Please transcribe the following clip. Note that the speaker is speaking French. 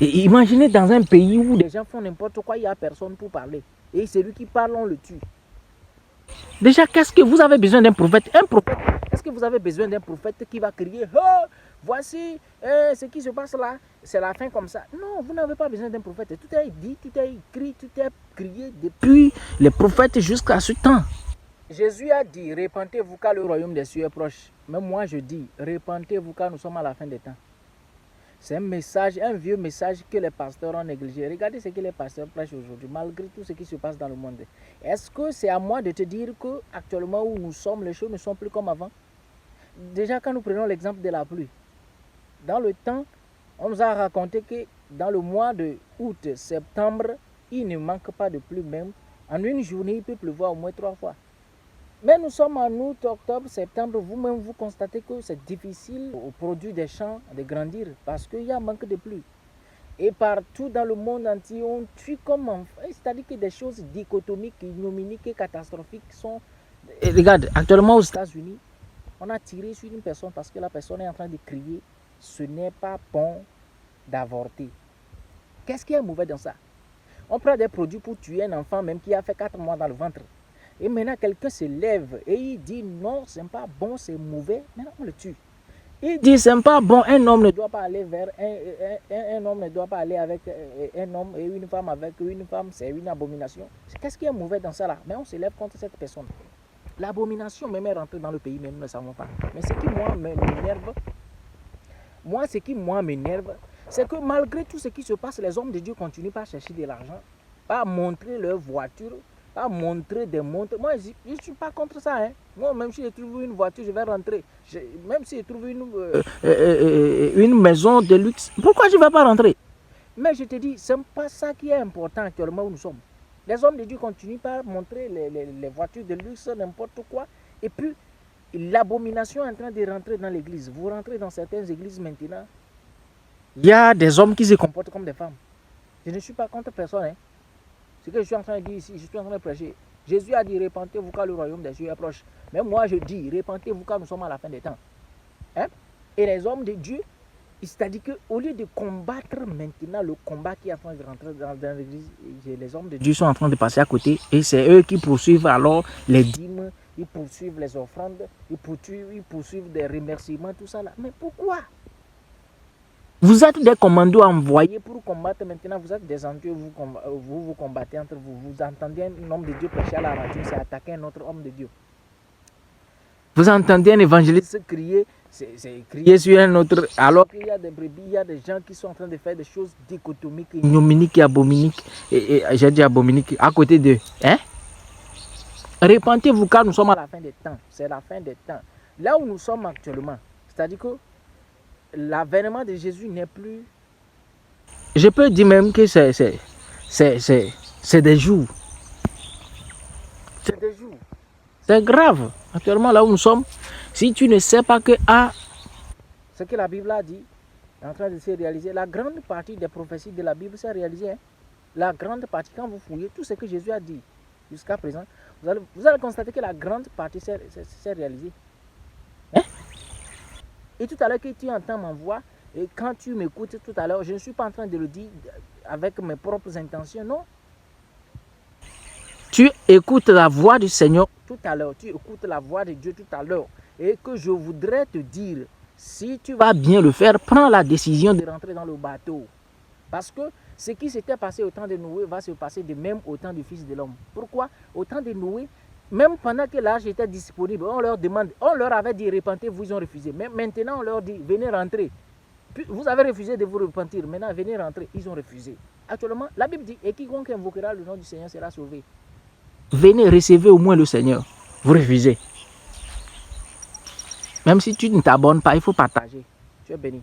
Et imaginez dans un pays où les gens font n'importe quoi, il n'y a personne pour parler. Et celui qui parle, on le tue. Déjà, qu'est-ce que vous avez besoin d'un prophète? Un prophète, est-ce que vous avez besoin d'un prophète qui va crier oh, voici ce qui se passe là, c'est la fin comme ça? Non, vous n'avez pas besoin d'un prophète. Tout est dit, tout est écrit, tout est crié depuis les prophètes jusqu'à ce temps. Jésus a dit, répentez-vous car le royaume des cieux est proche. Mais moi je dis, répentez-vous car nous sommes à la fin des temps. C'est un message, un vieux message que les pasteurs ont négligé. Regardez ce que les pasteurs prêchent aujourd'hui, malgré tout ce qui se passe dans le monde. Est-ce que c'est à moi de te dire qu'actuellement où nous sommes, les choses ne sont plus comme avant? Déjà, quand nous prenons l'exemple de la pluie, dans le temps, on nous a raconté que dans le mois de août, septembre, il ne manque pas de pluie même. En une journée, il peut pleuvoir au moins 3 fois. Mais nous sommes en août, octobre, septembre, vous-même vous constatez que c'est difficile aux produits des champs de grandir parce qu'il y a un manque de pluie. Et partout dans le monde entier, on tue comme enfant. C'est-à-dire que des choses dichotomiques, ignominiques et catastrophiques sont... Et regarde, actuellement aux États-Unis, on a tiré sur une personne parce que la personne est en train de crier « Ce n'est pas bon d'avorter ». Qu'est-ce qui est mauvais dans ça? On prend des produits pour tuer un enfant même qui a fait 4 mois dans le ventre. Et maintenant, quelqu'un se lève et il dit non, c'est pas bon, c'est mauvais. Maintenant, on le tue. Il dit c'est pas bon, un homme ne doit pas aller vers un homme ne doit pas aller avec un homme et une femme avec une femme, c'est une abomination. Qu'est-ce qui est mauvais dans ça là? Mais on se lève contre cette personne. L'abomination même est rentrée dans le pays, même nous ne savons pas. Mais ce qui moi m'énerve, c'est que malgré tout ce qui se passe, les hommes de Dieu continuent pas à chercher de l'argent, pas à montrer leur voiture, à montrer des montres. Moi, je ne suis pas contre ça. Hein. Moi, même si je trouve une voiture, je vais rentrer. Même si je trouve une maison de luxe, pourquoi je ne vais pas rentrer? Mais je te dis, ce n'est pas ça qui est important actuellement où nous sommes. Les hommes de Dieu continuent par montrer les voitures de luxe, n'importe quoi. Et puis, l'abomination est en train de rentrer dans l'église. Vous rentrez dans certaines églises maintenant, il y a des hommes qui se comportent comme des femmes. Je ne suis pas contre personne. Hein. Ce que je suis en train de dire ici, je suis en train de prêcher. Jésus a dit, répentez-vous car le royaume des cieux est proche. Mais moi je dis, répentez-vous car nous sommes à la fin des temps. Hein? Et les hommes de Dieu, c'est-à-dire qu'au lieu de combattre maintenant le combat qui est en train de rentrer dans l'église, les hommes de Dieu sont en train de passer à côté et c'est eux qui poursuivent alors les dîmes, ils poursuivent les offrandes, ils poursuivent des remerciements, tout ça là. Mais pourquoi? Vous êtes des commandos envoyés pour combattre. Maintenant, vous êtes des antiers, vous combattez entre vous. Vous entendez un homme de Dieu prêcher à la radio, c'est attaquer un autre homme de Dieu. Vous entendez un évangéliste crier, c'est crier sur un autre, alors qu'il y a des brebis, il y a des gens qui sont en train de faire des choses dichotomiques, ignominiques et abominiques, et j'ai dit abominiques, à côté d'eux. Hein? Répentez-vous car nous sommes à la fin des temps. C'est la fin des temps. Là où nous sommes actuellement, c'est-à-dire que l'avènement de Jésus n'est plus... Je peux dire même que c'est des jours. C'est des jours. C'est grave. Actuellement, là où nous sommes, si tu ne sais pas que ce que la Bible a dit est en train de se réaliser, la grande partie des prophéties de la Bible s'est réalisée. Hein? La grande partie, quand vous fouillez tout ce que Jésus a dit jusqu'à présent, vous allez constater que la grande partie s'est réalisée. Hein? Et tout à l'heure que tu entends ma voix, et quand tu m'écoutes tout à l'heure, je ne suis pas en train de le dire avec mes propres intentions, non. Tu écoutes la voix du Seigneur tout à l'heure, tu écoutes la voix de Dieu tout à l'heure. Et que je voudrais te dire, si tu vas bien le faire, prends la décision de rentrer dans le bateau. Parce que ce qui s'était passé au temps de Noé va se passer de même au temps du Fils de l'homme. Pourquoi? Au temps de Noé, même pendant que l'arche était disponible, on leur avait dit repentez-vous, ils ont refusé. Mais maintenant on leur dit venez rentrer. Puis, vous avez refusé de vous repentir, maintenant venez rentrer, ils ont refusé. Actuellement, la Bible dit et quiconque invoquera le nom du Seigneur sera sauvé. Venez, recevez au moins le Seigneur. Vous refusez. Même si tu ne t'abonnes pas, il faut partager. Tu es béni.